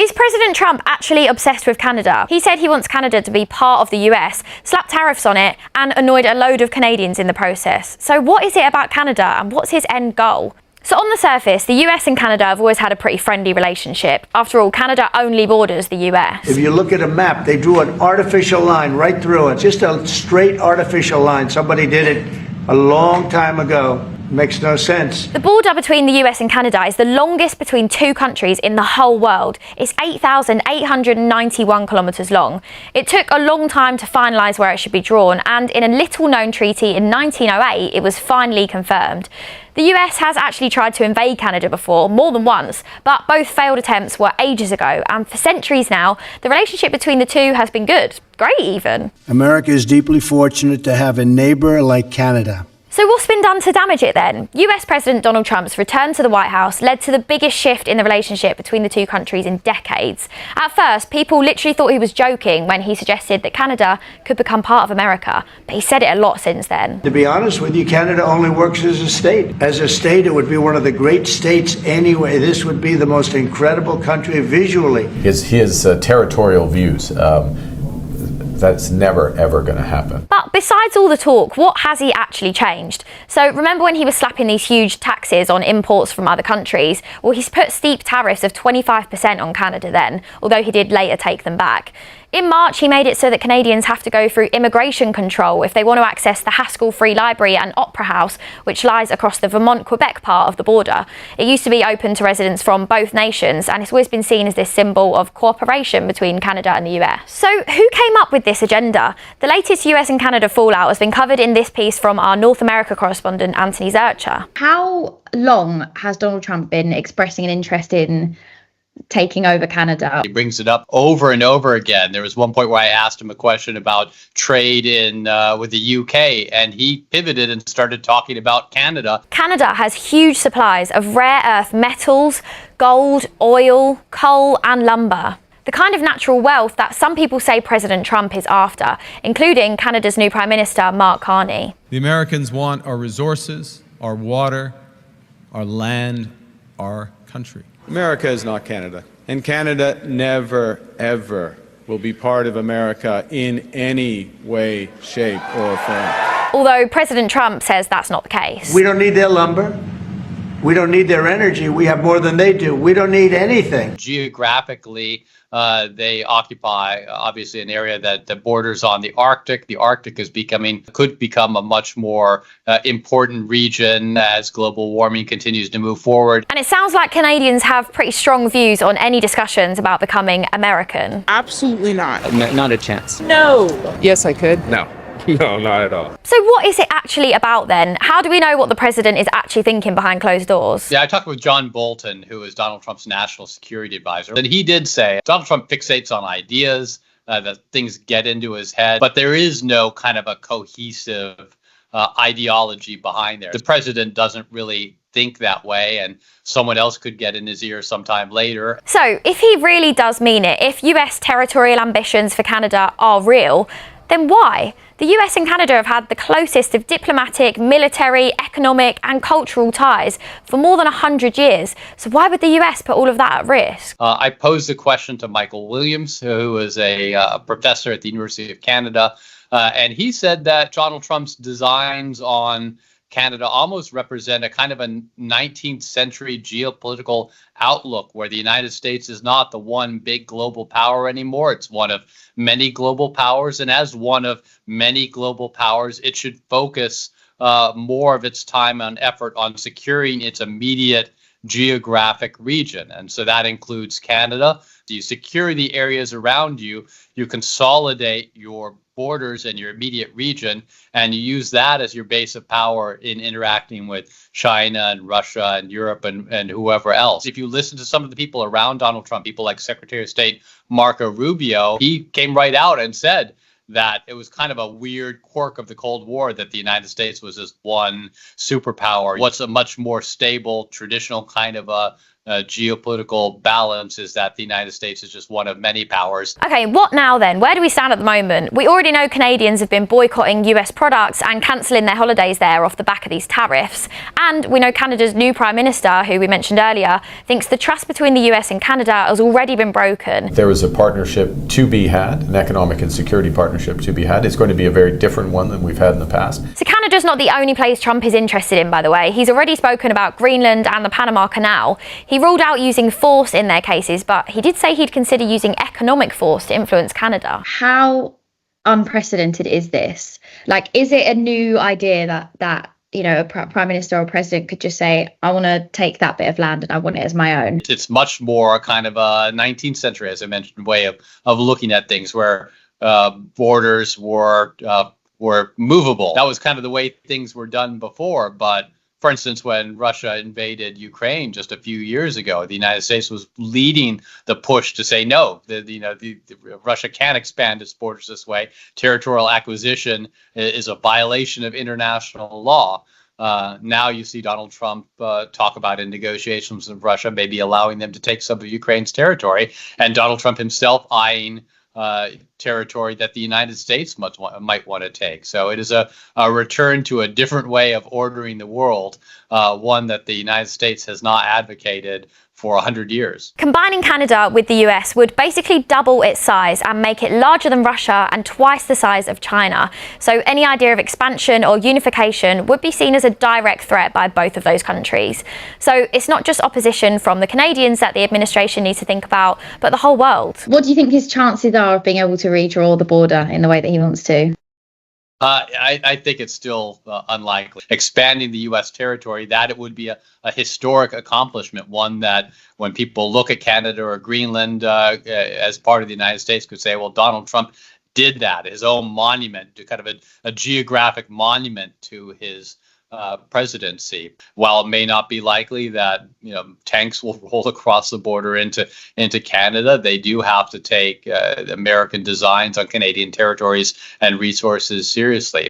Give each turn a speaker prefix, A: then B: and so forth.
A: Is President Trump actually obsessed with Canada? He said he wants Canada to be part of the US, slapped tariffs on it, and annoyed a load of Canadians in the process. So what is it about Canada, and what's his end goal? So on the surface, the US and Canada have always had a pretty friendly relationship. After all, Canada only borders the US.
B: If you look at a map, they drew an artificial line right through it. Just a straight artificial line. Somebody did it a long time ago. Makes no sense.
A: The border between the US and Canada is the longest between two countries in the whole world. It's 8,891 kilometres long. It took a long time to finalise where it should be drawn, and in a little-known treaty in 1908, it was finally confirmed. The US has actually tried to invade Canada before, more than once, but both failed attempts were ages ago, and for centuries now, the relationship between the two has been good. Great, even.
B: America is deeply fortunate to have a neighbour like Canada.
A: So what's been done to damage it then? US President Donald Trump's return to the White House led to the biggest shift in the relationship between the two countries in decades. At first, people literally thought he was joking when he suggested that Canada could become part of America, but he said it a lot since then.
B: To be honest with you, Canada only works as a state. As a state, it would be one of the great states anyway. This would be the most incredible country visually.
C: His territorial views. That's never, ever going to happen.
A: But besides all the talk, what has he actually changed? So remember when he was slapping these huge taxes on imports from other countries? Well, he's put steep tariffs of 25% on Canada then, although he did later take them back. In March, he made it so that Canadians have to go through immigration control if they want to access the Haskell Free Library and Opera House, which lies across the Vermont-Quebec part of the border. It used to be open to residents from both nations, and it's always been seen as this symbol of cooperation between Canada and the US. So who came up with this agenda? The latest US and Canada fallout has been covered in this piece from our North America correspondent, Anthony Zurcher.
D: How long has Donald Trump been expressing an interest in taking over Canada?
E: He brings it up over and over again. There was one point where I asked him a question about trade with the UK, and he pivoted and started talking about Canada.
A: Canada has huge supplies of rare earth metals, gold, oil, coal, and lumber. The kind of natural wealth that some people say President Trump is after, including Canada's new Prime Minister, Mark Carney.
F: The Americans want our resources, our water, our land, our country.
G: America is not Canada, and Canada never, ever will be part of America in any way, shape, or form.
A: Although President Trump says that's not the case.
B: We don't need their lumber. We don't need their energy. We have more than they do. We don't need anything.
E: Geographically, they occupy obviously an area that borders on the Arctic. The Arctic could become a much more important region as global warming continues to move forward.
A: And it sounds like Canadians have pretty strong views on any discussions about becoming American.
H: Absolutely not.
I: Not a chance.
H: No.
I: Yes, I could.
G: No. No, not at all.
A: So what is it actually about then? How do we know what the president is actually thinking behind closed doors?
E: Yeah, I talked with John Bolton, who is Donald Trump's national security advisor. And he did say Donald Trump fixates on ideas, that things get into his head, but there is no kind of a cohesive ideology behind there. The president doesn't really think that way, and someone else could get in his ear sometime later.
A: So if he really does mean it, if US territorial ambitions for Canada are real, then why? The US and Canada have had the closest of diplomatic, military, economic and cultural ties for more than 100 years. So why would the US put all of that at risk?
E: I posed the question to Michael Williams, who is a professor at the University of Canada, and he said that Donald Trump's designs on Canada almost represent a kind of a 19th century geopolitical outlook where the United States is not the one big global power anymore. It's one of many global powers. And as one of many global powers, it should focus more of its time and effort on securing its immediate geographic region. And so that includes Canada. You secure the areas around you, you consolidate your borders and your immediate region, and you use that as your base of power in interacting with China and Russia and Europe and whoever else. If you listen to some of the people around Donald Trump, people like Secretary of State Marco Rubio, he came right out and said that it was kind of a weird quirk of the Cold War that the United States was this one superpower. What's a much more stable, traditional kind of a geopolitical balance is that the United States is just one of many powers.
A: Okay, what now then? Where do we stand at the moment? We already know Canadians have been boycotting US products and cancelling their holidays there off the back of these tariffs. And we know Canada's new Prime Minister, who we mentioned earlier, thinks the trust between the US and Canada has already been broken.
C: There is a partnership to be had, an economic and security partnership to be had. It's going to be a very different one than we've had in the past.
A: So Canada's not the only place Trump is interested in, by the way. He's already spoken about Greenland and the Panama Canal. He ruled out using force in their cases, but he did say he'd consider using economic force to influence Canada.
D: How unprecedented is this? Like, is it a new idea that you know, a prime minister or president could just say, I want to take that bit of land and I want it as my own?
E: It's much more kind of a 19th century, as I mentioned, way of looking at things where borders were movable. That was kind of the way things were done before. But for instance, when Russia invaded Ukraine just a few years ago, the United States was leading the push to say no. Russia can't expand its borders this way. Territorial acquisition is a violation of international law. Now you see Donald Trump talk about in negotiations with Russia, maybe allowing them to take some of Ukraine's territory, and Donald Trump himself eyeing territory that the United States might want to take. So it is a return to a different way of ordering the world, one that the United States has not advocated for 100 years.
A: Combining Canada with the US would basically double its size and make it larger than Russia and twice the size of China. So any idea of expansion or unification would be seen as a direct threat by both of those countries. So it's not just opposition from the Canadians that the administration needs to think about, but the whole world.
D: What do you think his chances are of being able to redraw the border in the way that he wants to?
E: I think it's still unlikely. Expanding the U.S. territory, that it would be a historic accomplishment, one that when people look at Canada or Greenland as part of the United States could say, well, Donald Trump did that, his own monument, to kind of a geographic monument to his presidency. While it may not be likely that tanks will roll across the border into Canada, they do have to take American designs on Canadian territories and resources seriously.